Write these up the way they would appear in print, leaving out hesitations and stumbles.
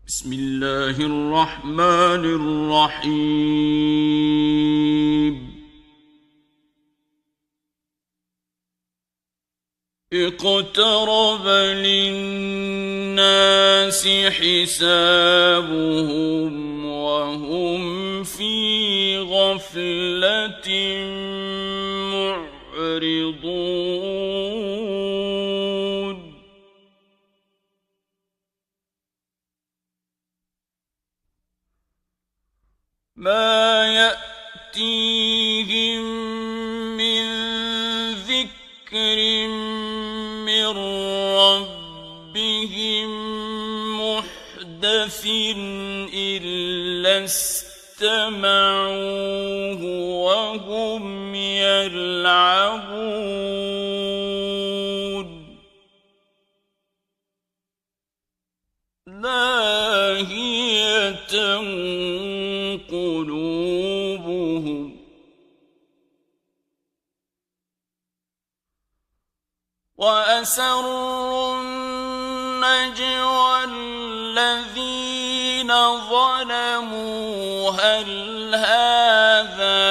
بسم الله الرحمن الرحيم اقترب للناس حسابهم وهم في غفلة معرضون ما يأتيهم من ذكر من ربهم محدث إلا استمعوه وهم يلعبون لاهية قلوبهم وأسروا النجوى الذين ظلموا هل هذا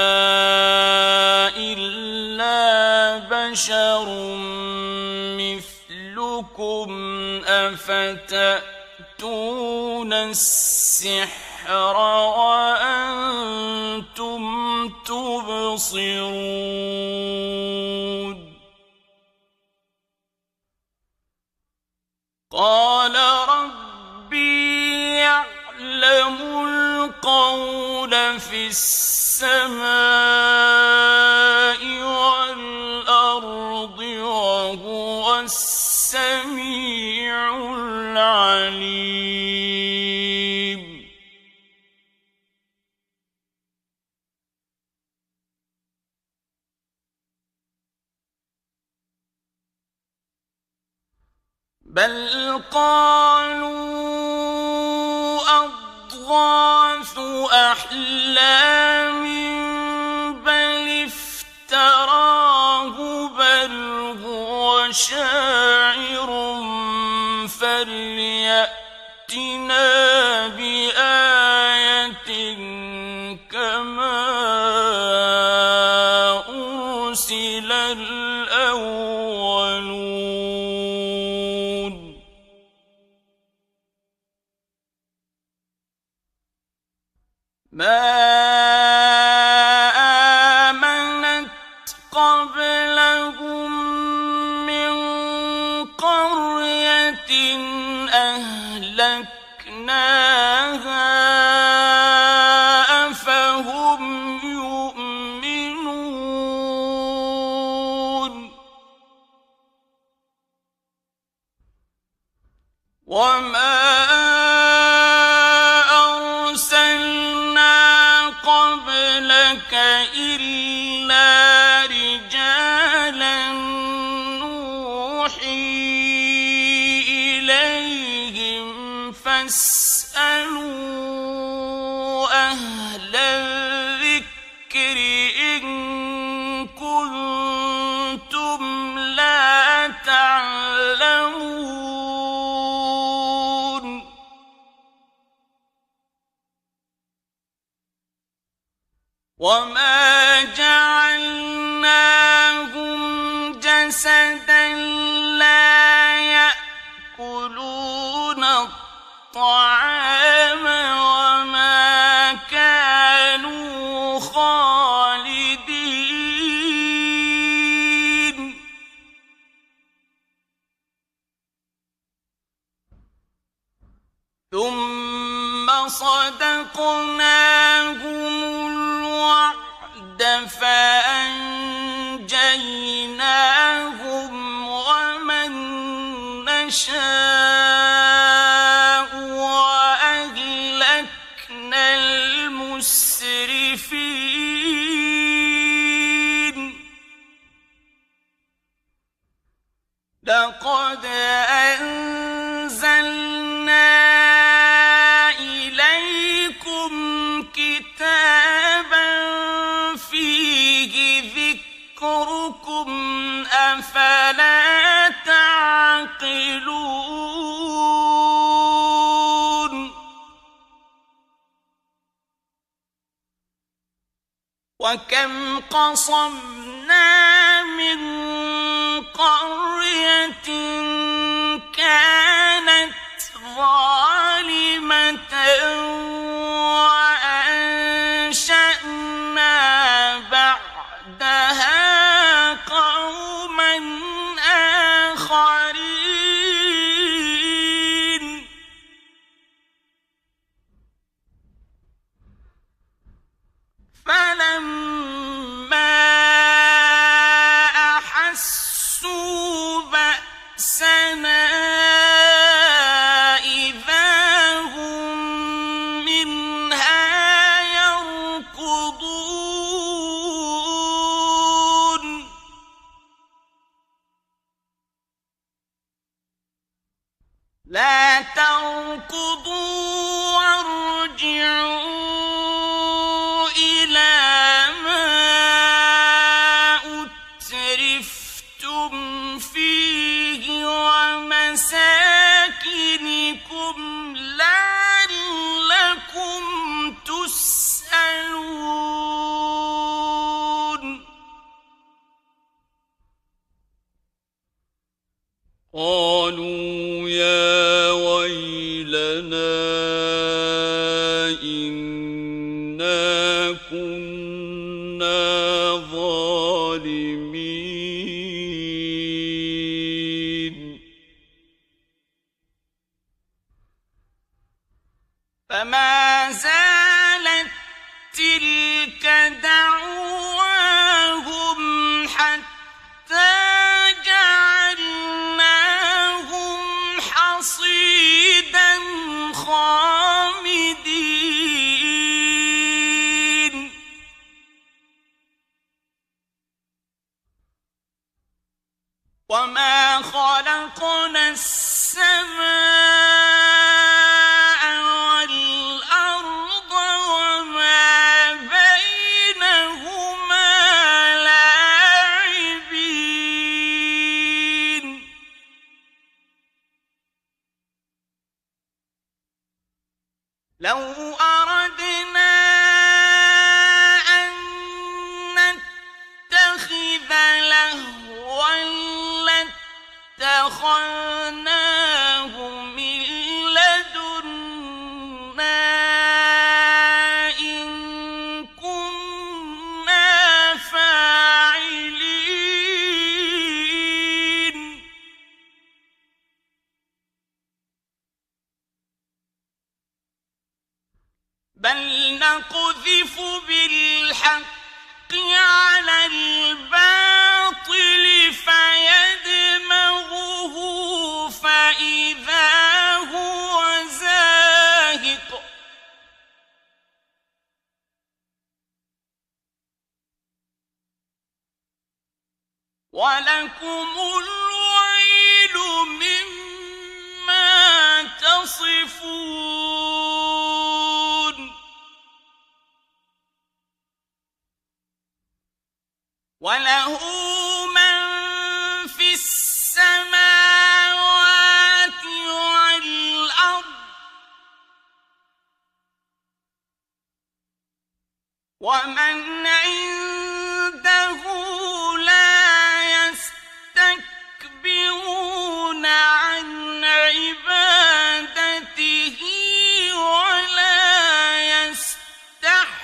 إلا بشر مثلكم أفتأتون السحر وأنتم تبصرون قال ربي يعلم القول في السماء والأرض وهو السميع العليم بل قالوا أضغاث أحلام بل افتراه بل هو شاعر فليأتنا بآية كما أرسل الأولون ما آمنت قبلهم من قرية أهلكناها أفهم يؤمنون وما أرسلنا قبلك إلا رجالا نوحي إليهم فاسألوا أهل الذكر إن كنتم لا تعلمون وما جعلناهم جسدا لا يأكلون الطعام وما كانوا خالدين ثم صدقناهم الوعد فأنجيناهم ومن نشاء وأهلكنا المسرفين لقد أنزلنا إليكم كتابا وكم قصمنا من قرية كانت ظالمة وأنشأنا بعدها قوما آخرين فلما أحسوا بأسنا إذا هم منها يركضون لا تركضوا وارجعوا ومساكنكم لعلكم تسألون قالوا يا ويلنا إنا كنا ظالمين فما زالت تلك دعواهم حتى جعلناهم حصيدا خامدين وما خلقنا السماء والأرض وما بينهما لاعبين لو أردنا أن نتخذ لهوا لاتخذناه من لدنا إن كنا فاعلين بل نقذف بالحق على الباطل فيدمغه فإذا هو زاهق ولكم الويل مما تصفون وله من في السماوات والأرض ومن عنده لا يستكبرون عن عبادته ولا يستحسرون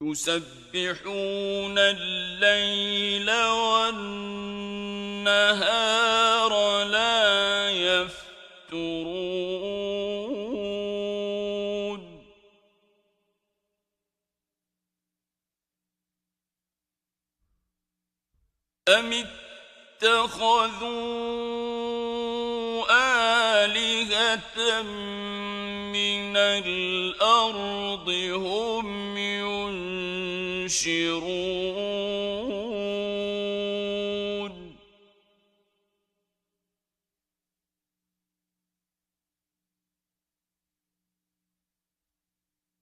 يسبحون الليل والنهار لا يفترون أم اتخذوا آلهة من الأرض هم ينشرون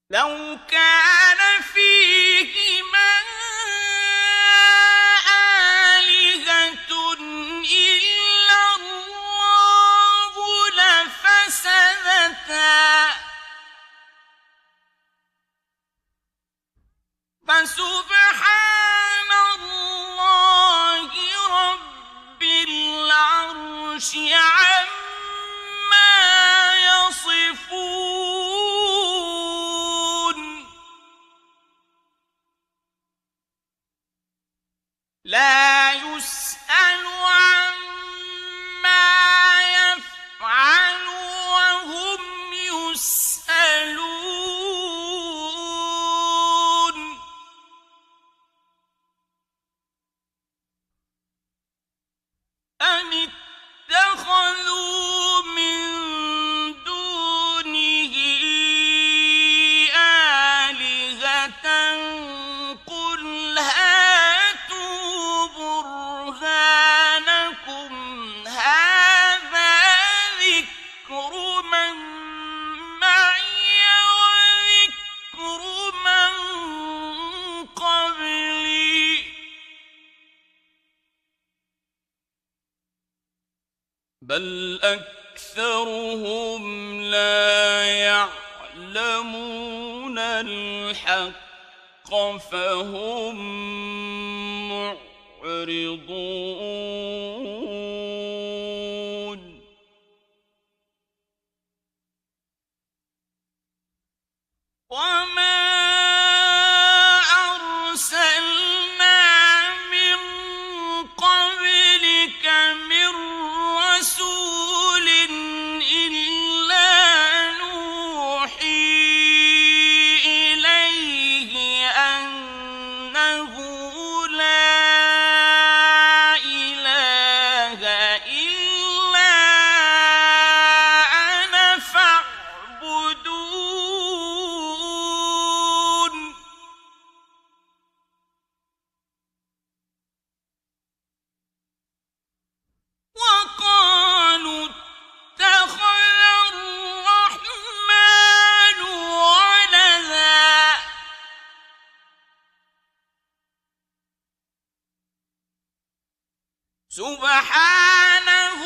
لو كان فيهما آلهة إلا الله لا يسأل عما يفعل وهم يسألون أم اتخذوا من دونه آلهة قل هاتوا برهانكم هذا ذكر من معي وذكر من قبلي بل أكثرهم لا يعلمون الحق فهم معرضون وما أرسلنا من قبلك من رسول إلا نوحي إليه أنه لا إله إلا أنا فاعبدون وقالوا اتخذ الرحمن ولدا سبحانه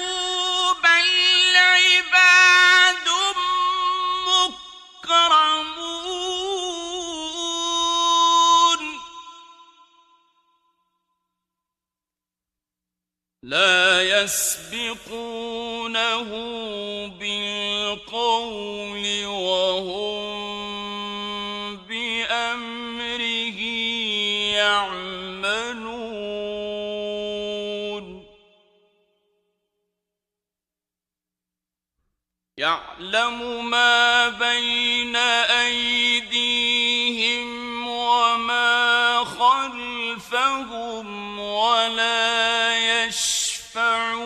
بل عباد مكرمون لا يسبقونه بالقول وهم بأمره يعملون يعلم ما بين أيديهم وما خلفهم ولا يشفعون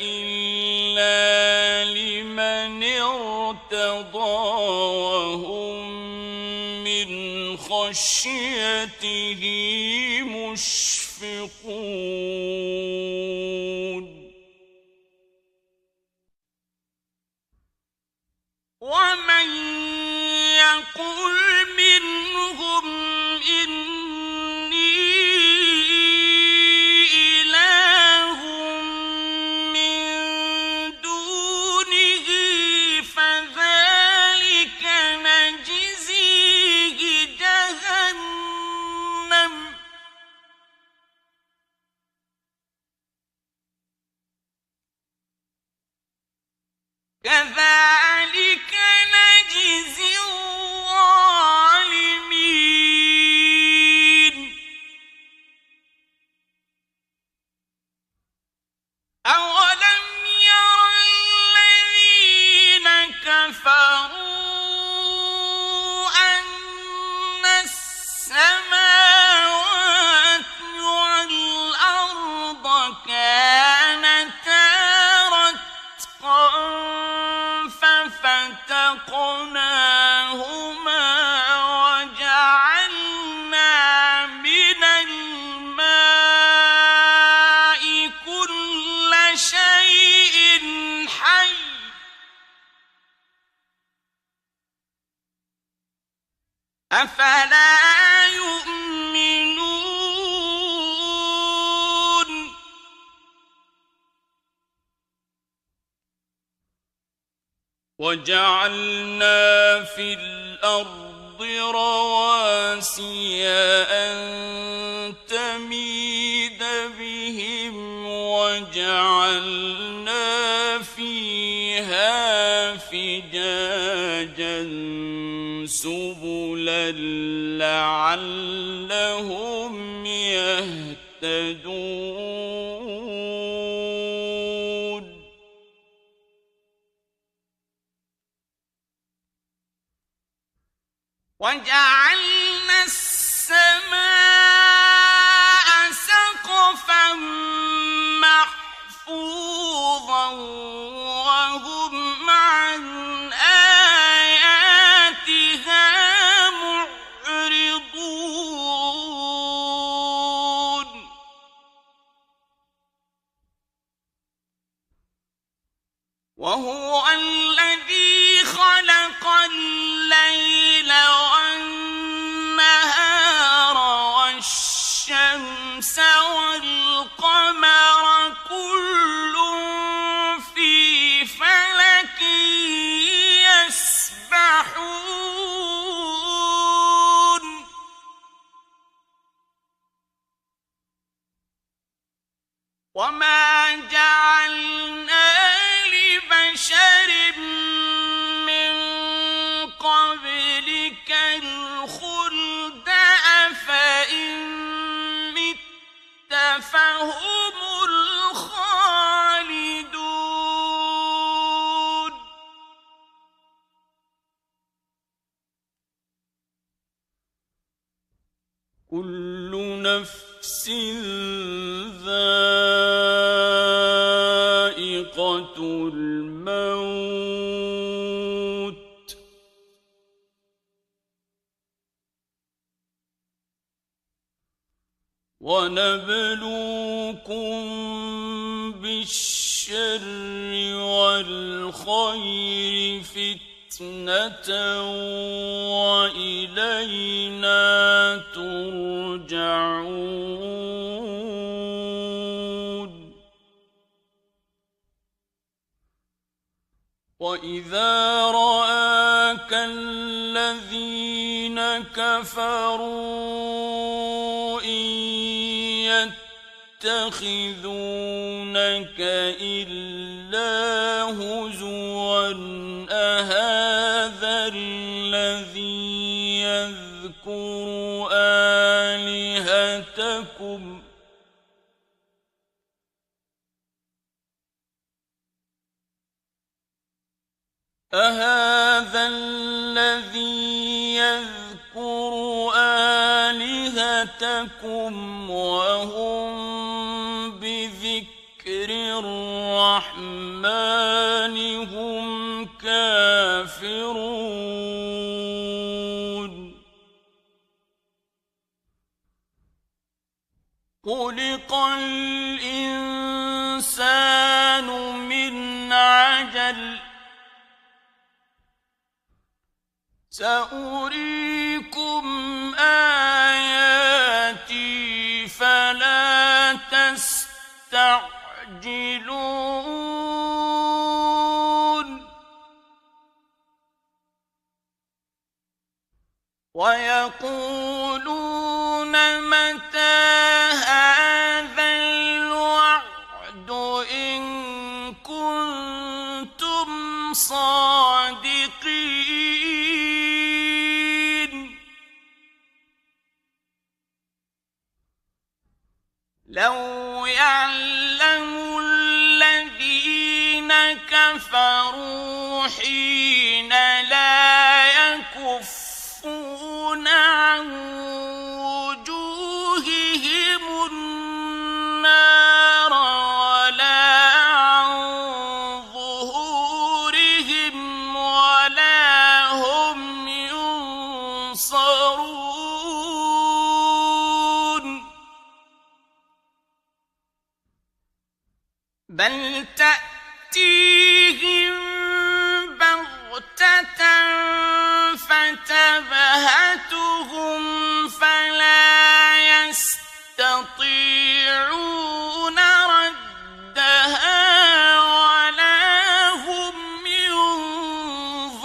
إلا لمن ارتضى وهم من خشيته مشفقون ومن يقل منهم إني إله من دونه فذلك نجزيه جهنم كذلك نجزي الظالمين أولم ير الذين كفروا أن السماوات والأرض كانتا رتقا ففتقناهما وجعلنا من الماء كل شيء حي أفلا يؤمنون وجعلنا في الأرض رواسي أن تميد بهم وجعلنا فيها فجاجا سبلا لعلهم يهتدون سيهتدون وجعلنا السماء سقفا محفوظا وهم عن آياتها معرضون وهو الذي خلق الليل والنهار والشمس والقمر كل في فلك يسبحون وما جعلنا لبشر من قبلك الخلد أفإن مت فهم الخالدون كل نفس ذائقة الموت ونبلوكم بالشر والخير فتنة وإلينا ترجعون وإذا رآك الذين كفروا إن يتخذونك إلا هزوا أهذا الذي يذكر آلهتكم أهذا الذي يذكر آلهتكم وهم بذكر الرحمن هم كافرون خلق الإنسان من عجل سأريكم آياتي فلا تستعجلون ويقولون متى هذا الوعد إن كنتم صادقين لو يعلم الذين كفروا حين لا يكفون عن وجوههم النار ولا عن ظهورهم ولا هم ينصرون بل تأتيهم بغتة فتبهتهم فلا يستطيعون ردها ولا هم ينظرون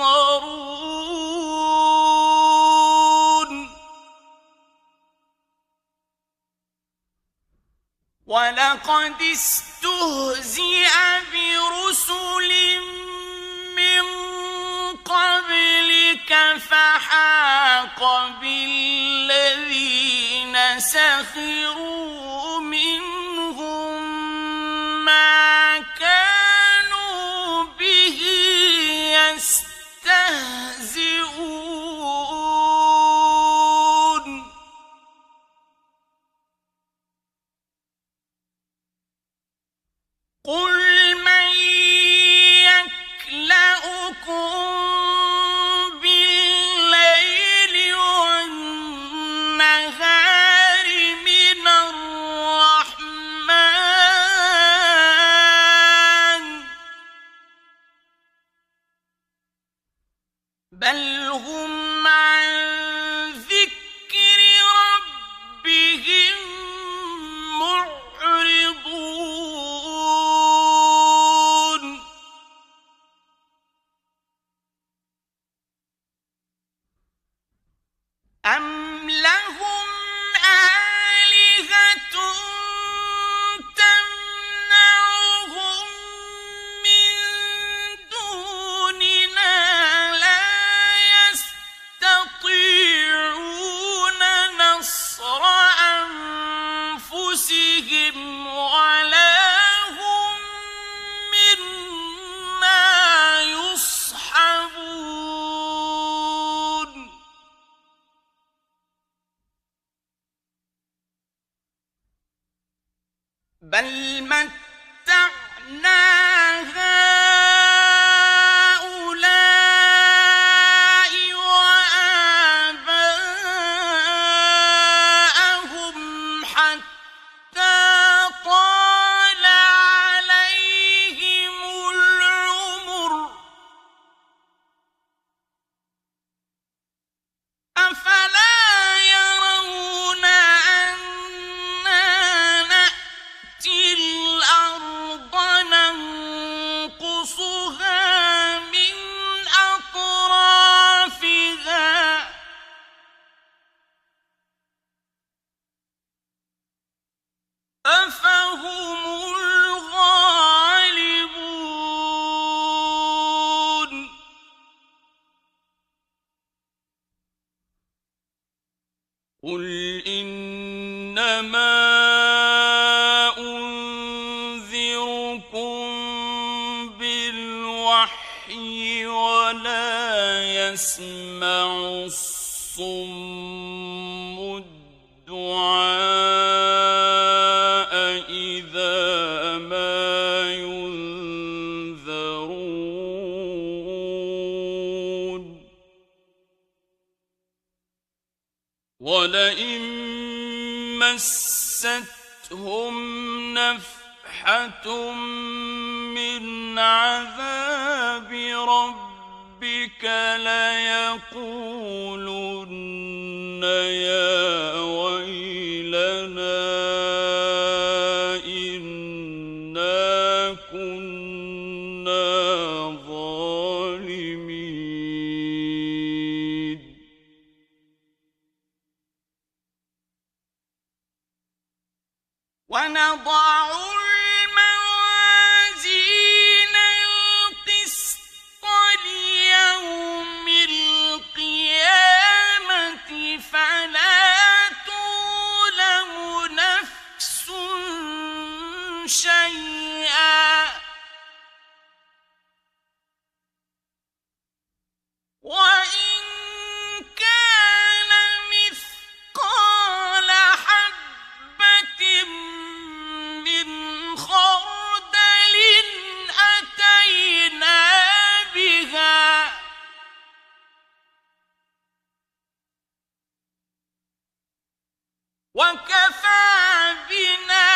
ولقد استهزئ برسل من قبلك فحاق بالذين سخروا منهم ما كانوا به يستهزئون قل من يكلؤكم بالليل والنهار من الرحمن بل هم عن ذكر ربهم معرضون أم لهم آلهة تمنعهم من دوننا لا يستطيعون نصر أنفسهم ولا هم منا يصحبون بل متعنا هؤلاء وآباءهم حتى طال عليهم العمر أفلا يرون أنا نأتي الأرض ننقصها من أطرافها أفهم الغالبون قل إنما أنذركم بالوحي ولا يسمع الصم الدعاء إذا ما ينذرون ولئن مستهم نفحة من عذاب ربك ليقولن يا ويلنا إنا كنا ظالمين ونضع الموازين القسط ليوم القيامة فلا تظلم نفس شيئا وإن كان مثقال حبة من خردل أتينا بها وكفى بنا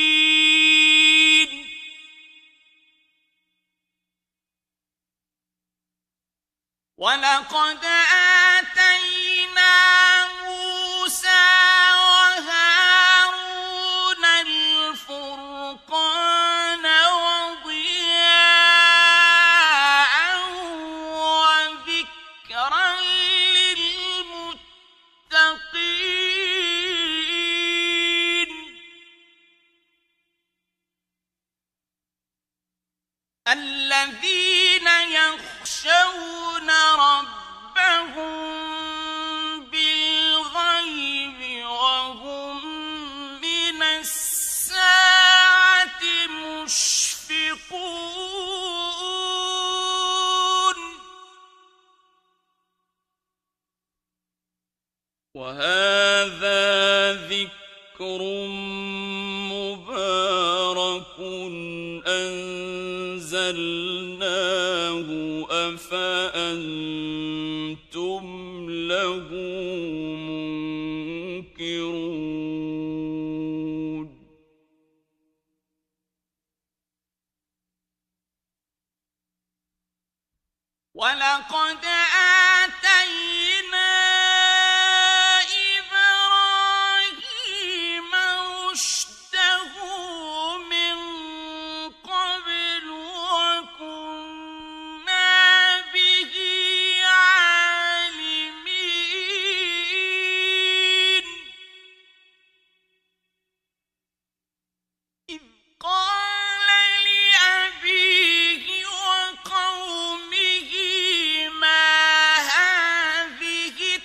حاسبين ولقد آتينا موسى وهارون الفرقان وضياء وذكرا للمتقين الذين يخشون يخشون ربهم بالغيب وهم من الساعة مشفقون وهذا ذكر مبارك أنزلناه أفأنتم له منكرون ولقد آتينا إبراهيم رشده من قبل وكنا به عالمين إذ قال لأبيه وقومه ما هذه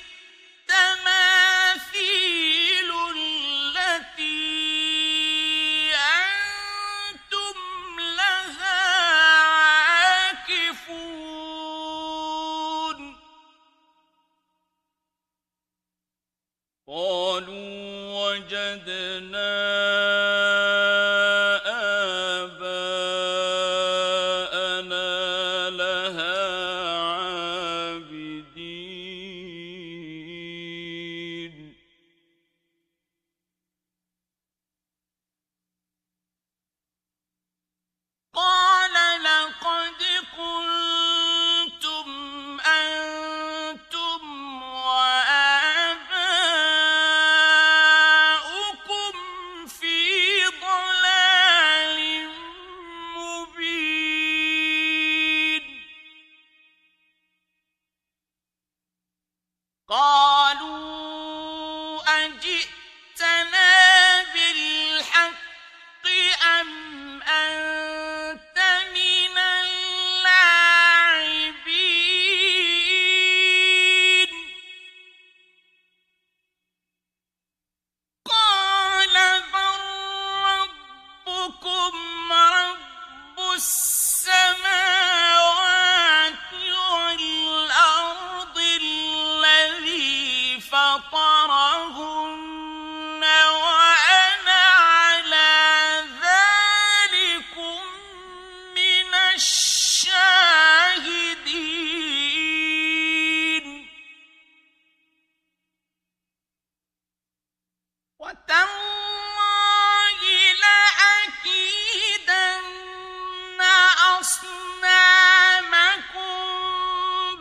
التماثيل التي أنتم لها عاكفون قالوا وجدنا آباءنا لها عابدين قال لقد كنتم أنتم وآباؤكم في ضلال مبين قالوا أجئتنا بالحق أم أنت من اللاعبين قال بل ربكم رب السماوات والأرض الذي فطرهن وأنا على ذلكم من الشاهدين وتالله لأكيدن أصنامكم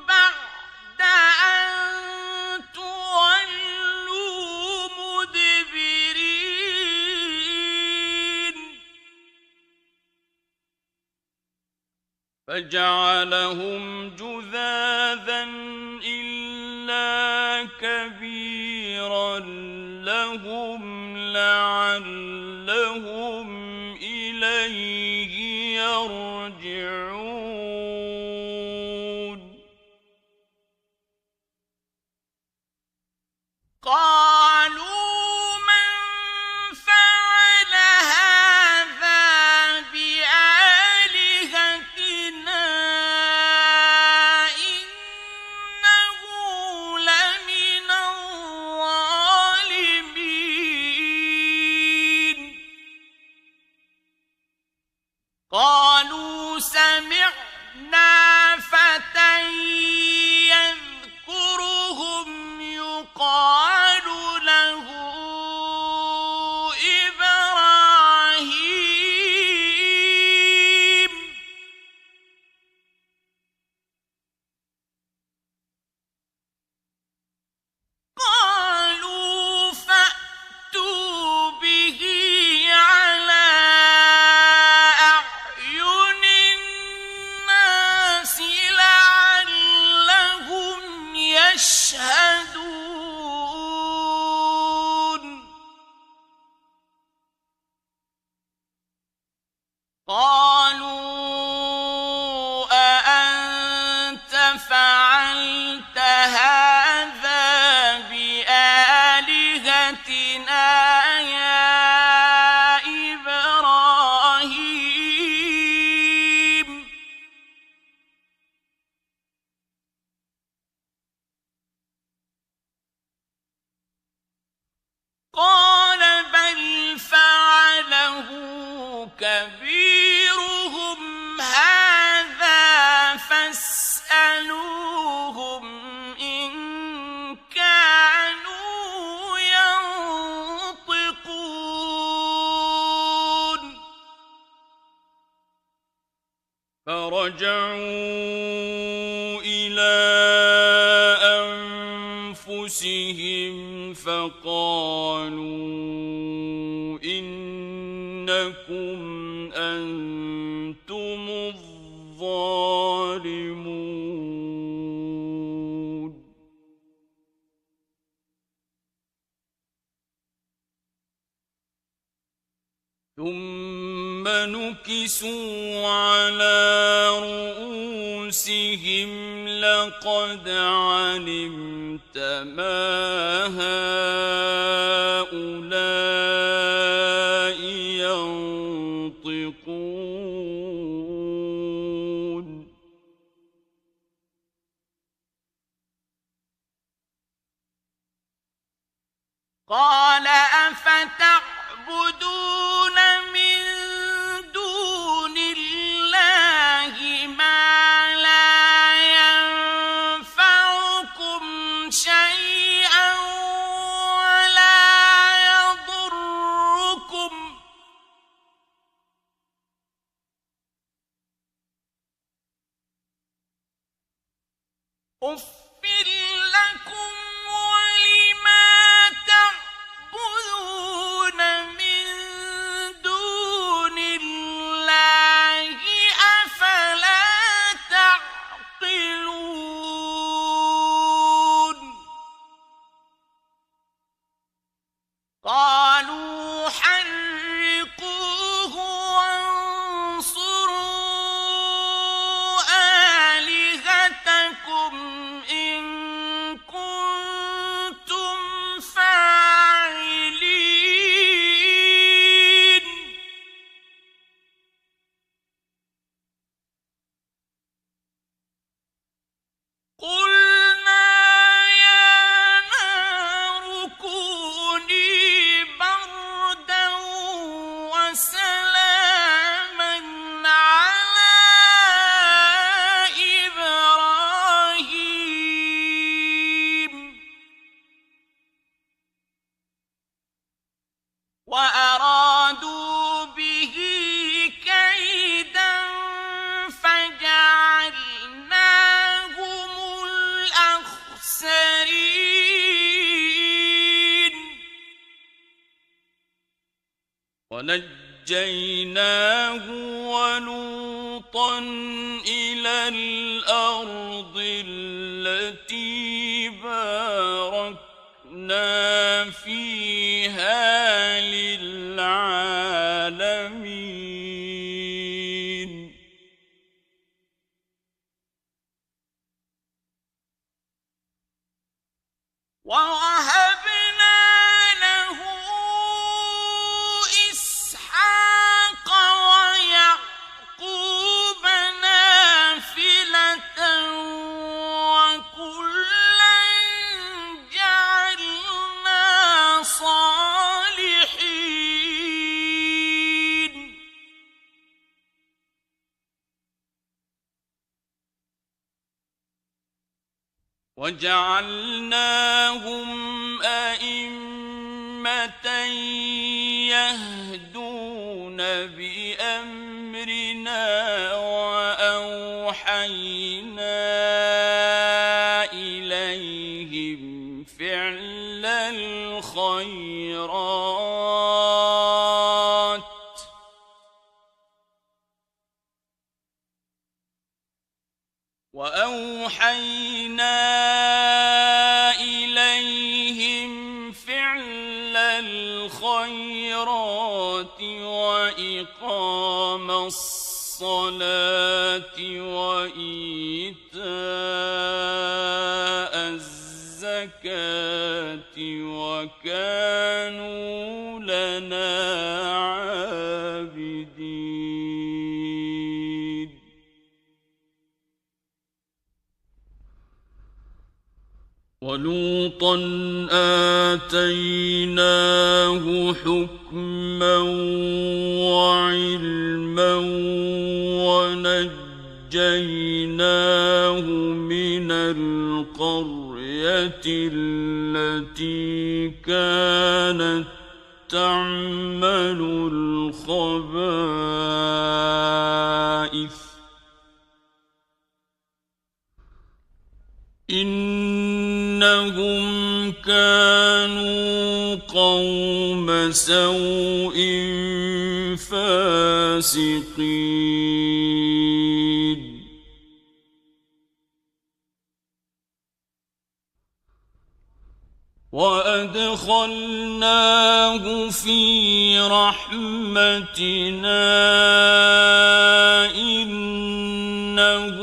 بعد أن تولوا مدبرين فجعلهم جذاذا إلا كبيرا لهم لعلهم إليه يرجعون قالوا من فعل هذا بآلهتنا إنه لمن الظالمين قالوا سمعنا فتى يذكرهم يقال له إبراهيم قالوا فأتوا به على أعين الناس لعلهم يشهدون قالوا أأنت فرجعوا إلى أنفسهم فقالوا إنكم أنتم الظالمون ثم نكسوا على رؤوسهم لقد علمت ما هؤلاء ينطقون قال أفتعبدون من دون الله ما لا ينفعكم شيئا ولا يضركم أُفٍّ لكم ولما تعبدون من دون الله أفلا تعقلون قالوا حرقوه وانصروا آلهتكم إن كنتم فاعلين قلنا يا نار كوني بردا وسلاما على إبراهيم وأرادوا به كيدا فجعلناهم الأخسرين ونجيناه ولوطا إلى الأرض التي باركنا فيها للعالمين ووهبنا له إسحاق ويعقوب نافلة وكلا جعلنا صالحين وجعلناهم أئمة يهدون بأمرنا وأوحينا إليهم فعل الخيرات وإقام الصلاة وإيتاء الزكاة وكانوا لنا عابدين ولوطا آتيناه حكما وعلما ونجيناه من القرية التي كانت تعمل الخبائث قوم سوء فاسقين وأدخلناه في رحمتنا إنه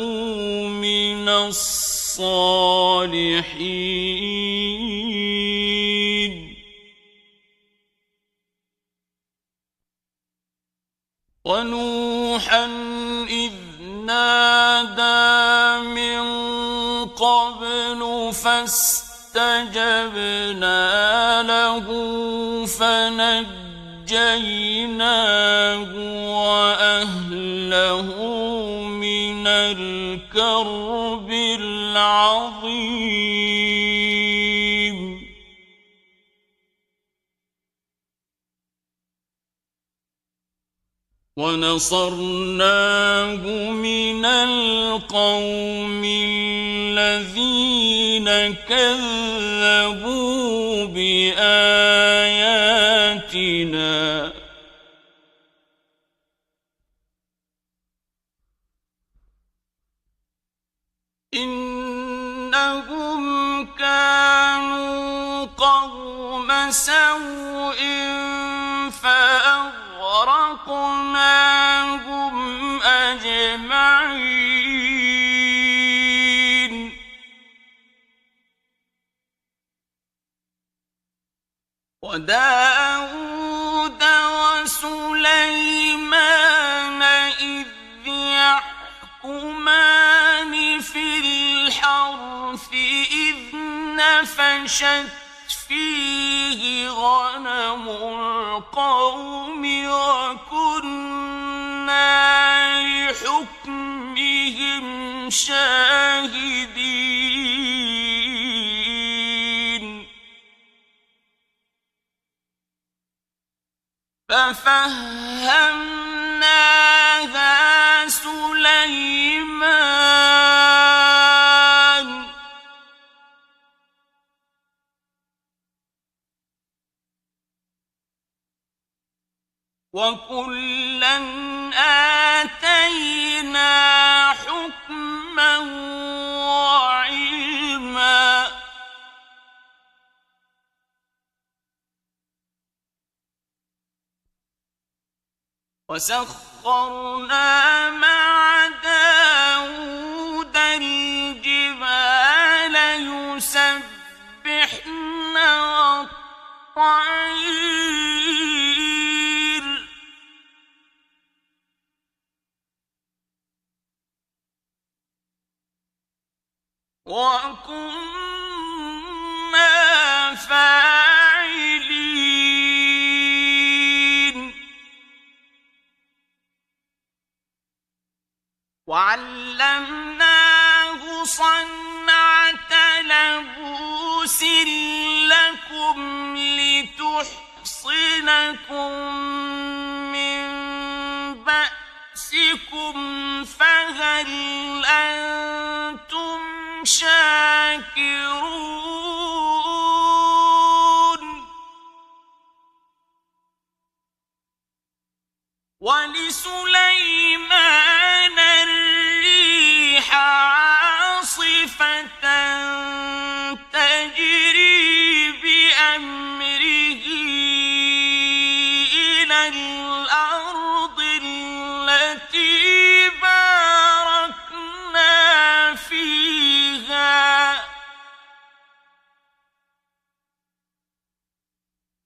من الصالحين ونوحا إذ نادى من قبل فاستجبنا له فنجيناه وأهله من الكرب العظيم ونصرناه من القوم الذين كذبوا بآياتنا إنهم كانوا قوم سوء فأغرقناهم أجمعين وداود وسليمان إذ يحكمان في الحرث إذ نفشت فيه غنم القوم وكنا لحكمهم شاهدين ففهمناها سليمان وكلا آتينا حكما وعلما وسخرنا مع داود الجبال يسبحن والطير وكنا فاعلين وعلمناه صنعة لبوس لكم لتحصنكم من بأسكم فهل أنتم شاكرون ولسليمان الريح عاصفة تجري بأمره إلى الأرض التي باركنا فيها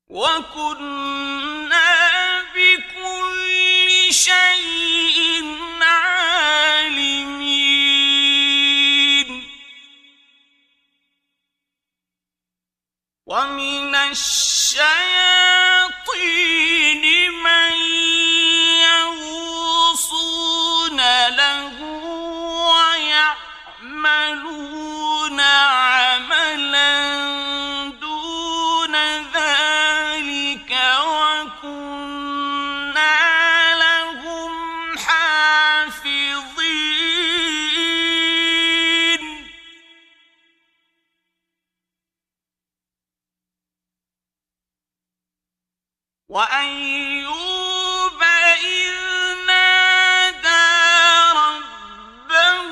وكنا بكل شيء عالمين ومن الشياطين من وأيوب إذ نادى ربه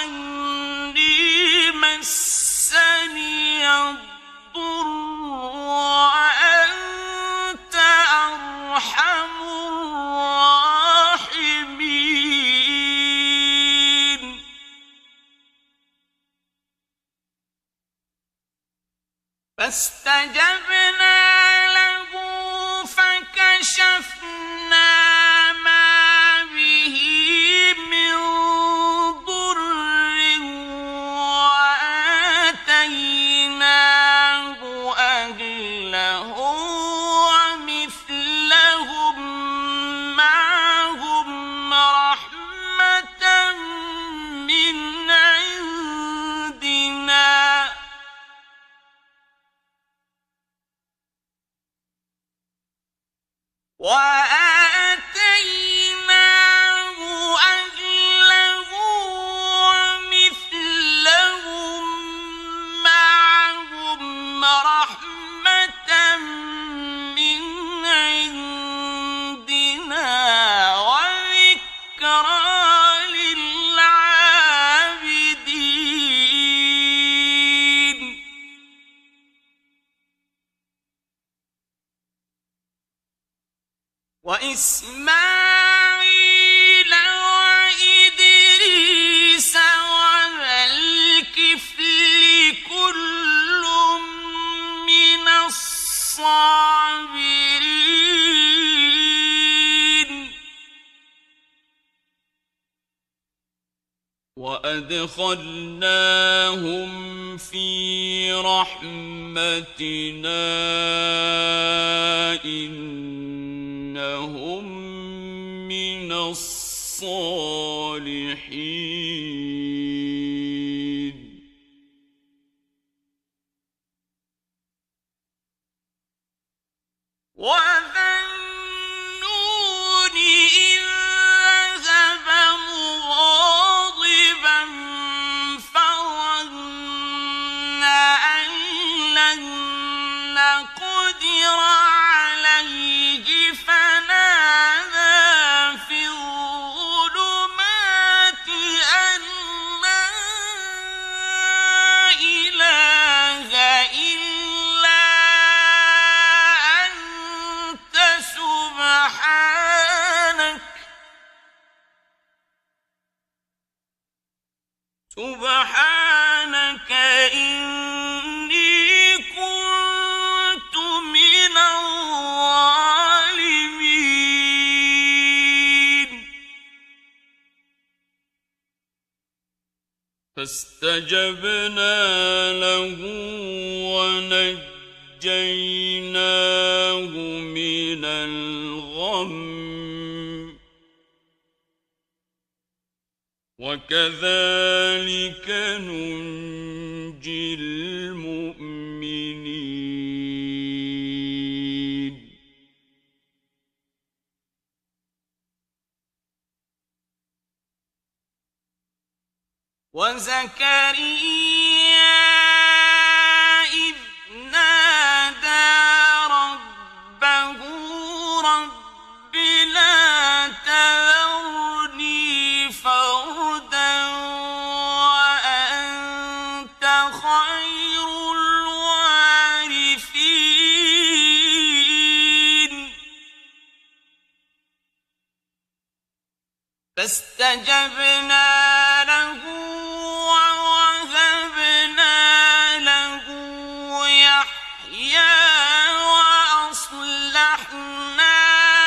أني مسني الضر وأنت أرحم الراحمين فاستجبنا له فكشفنا ما به من ضر وآتيناه أهله ومثلهم معهم رحمة من عندنا وآتيناه أهله ومثلهم معهم رحمة من عندنا وذكرى للعابدين وإسماعيل وإدريس وذا الكفل كل من الصابرين وأدخلناهم في رحمتنا إنهم من الصالحين وذا النون إذ ذهب مغاضبا فظن أن لن نقدر عليه فنادى في الظلمات أن لا إله إلا أنت سبحانك إني كنت من الظالمين فاستجبنا له ونجيناه من الغم وكذلك ننجي المؤمنين وزكريا إذ نادى ربه رب لا تذرني فردا وأنت خير الوارثين فاستجبنا له ووهبنا له يحيى وأصلحنا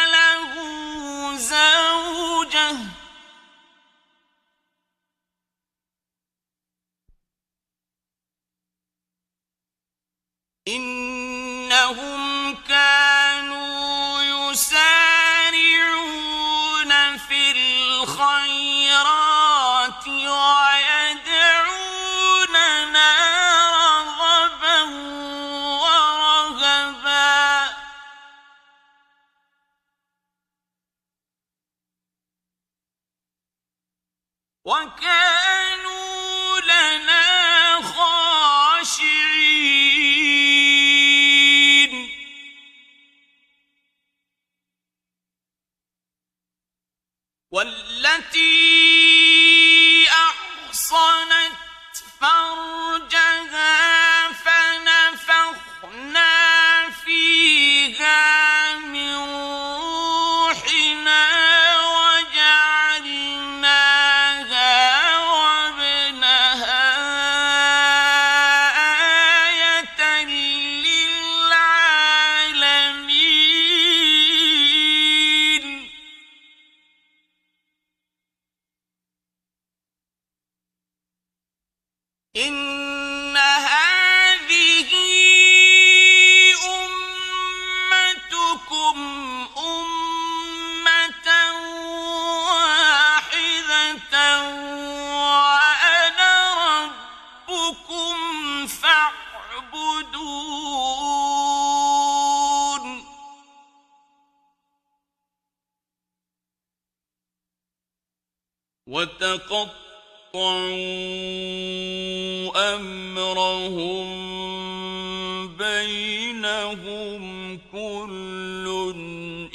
له زوجه إنهم كانوا يسارعون في الخيرات ويدعوننا رغبا ورهبا وكانوا لنا خاشعين وتقطعوا أمرهم بينهم كل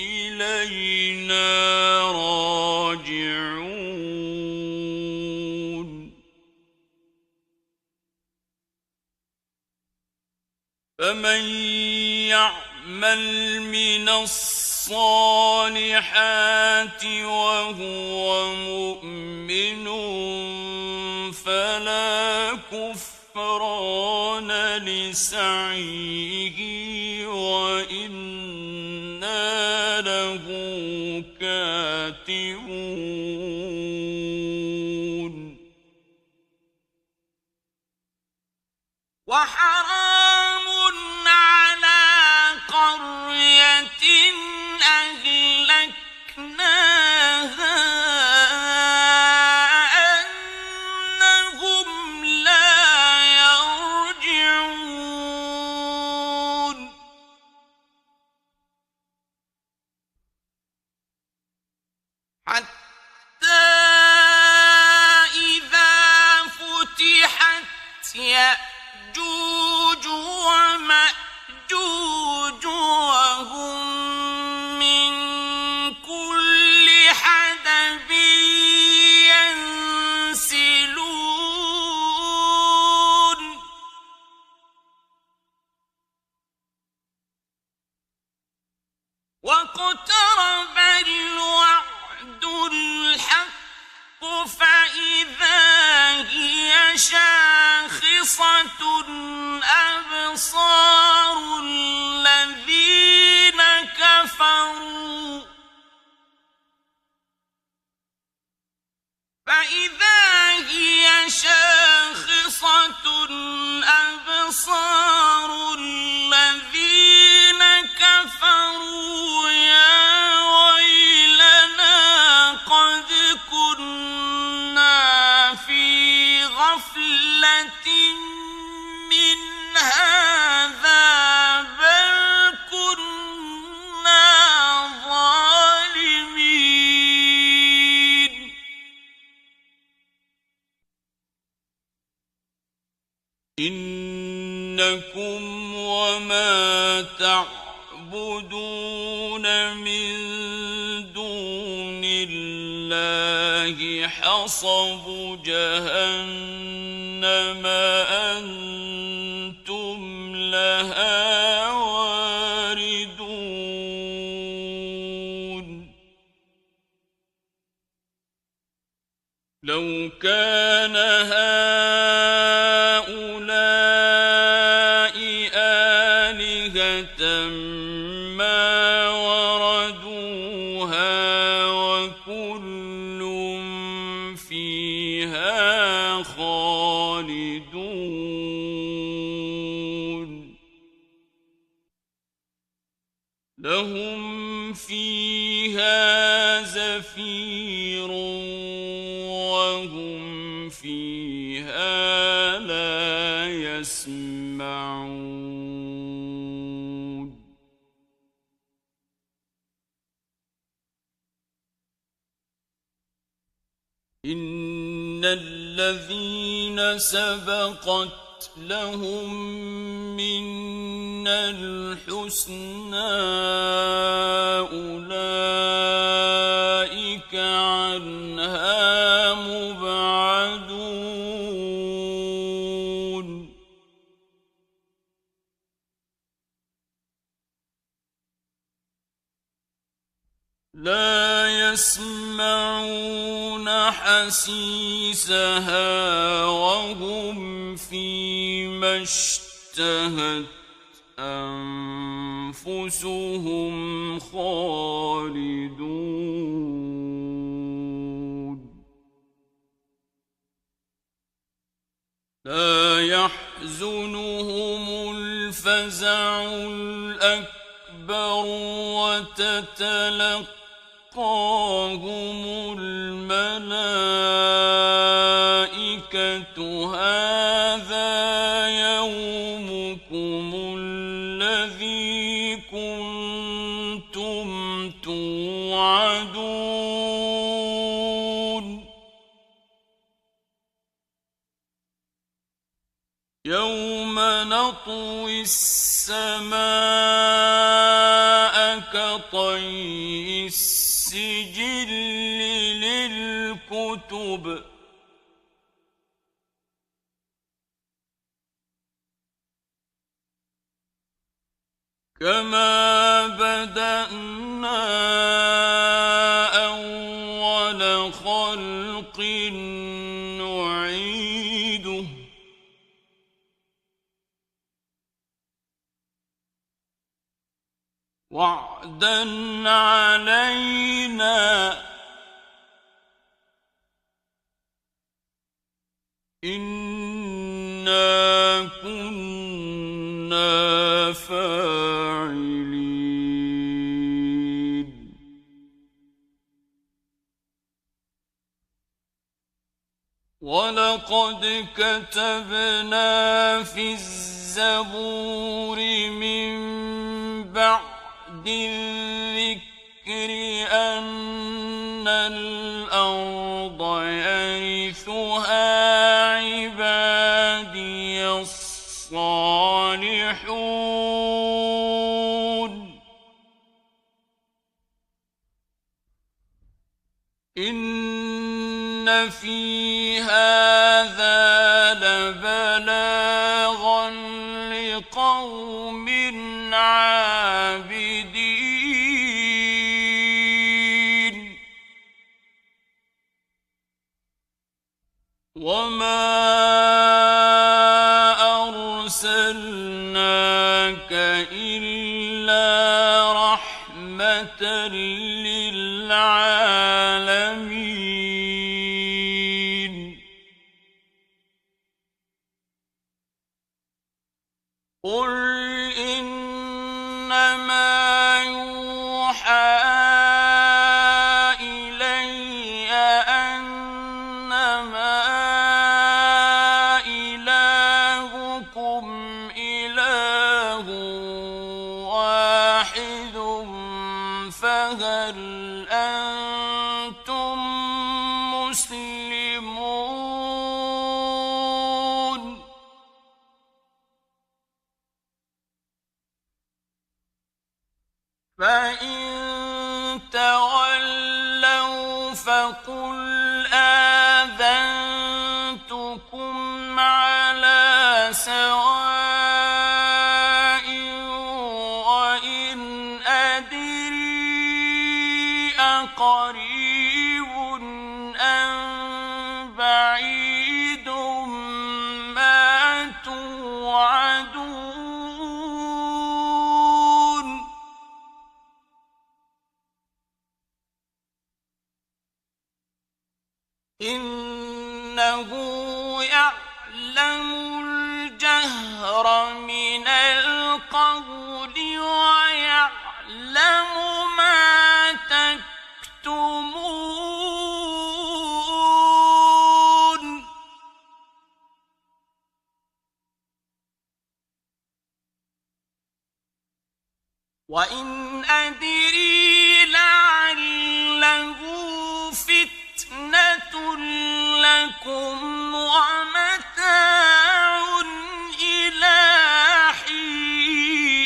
إلينا راجعون فمن يعمل من الصالحات وهو مؤمن فلا كفران لسعيه وإنا له كاتبون وحرام على قرية أهلكناها أنهم لا يرجعون حتى إذا فتحت يأجوج ومأجوج وهم من كل حدب ينسلون واقترب الوعد الحق فإذا هي شاخصة أبصار الذين كفروا فإذا هي شاخصة أبصار الذين كفروا يا ويلنا قد كنا في غفلة من هذا بل كنا ظالمين إنكم وما تعبدون من دون الله حصب جهنم أنتم لها واردون لو كان هؤلاء آلهة ما وردوها وكل فيها خالدون لهم فيها زفير وهم فيها لا يسمعون إن الذين سبقت لهم منا الحسنى أولئك عنها مبعدون لا يسمعون حسيسها وهم فيما اشتهت أنفسهم خالدون لا يحزنهم الفزع الأكبر وتتلقاهم الملائكة هذا يومكم الذي كنتم توعدون نطوي السماء كطي السجل للكتب كما بدأنا أول خلق نعيده وعدا علينا إنا كنا فاعلين ولقد كتبنا في الزبور من بعد الذكر أن الأرض يرثها عبادي الصالحون إن في هذا لبلاغا لقوم عابدين وما أرسلناك إلا رحمة للعالمين قل إنما يوحى إلي أنما إلهكم إله واحد فهل أنتم مسلمون فإن تولوا فقل آذنتكم على سواء وإن أدري أقريب أم بعيد ما توعدون إنه يعلم الجهر من القول ويعلم ما تكتمون وإن أدري لعله فتنة لكم ومتاع إلى حين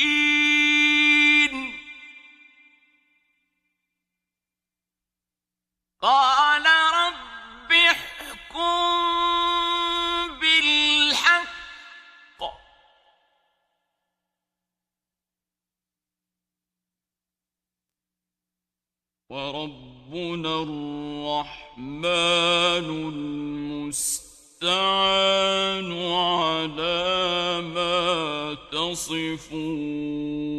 قال رب احكم بالحق وربنا الرحمن المستعان على ما تصفون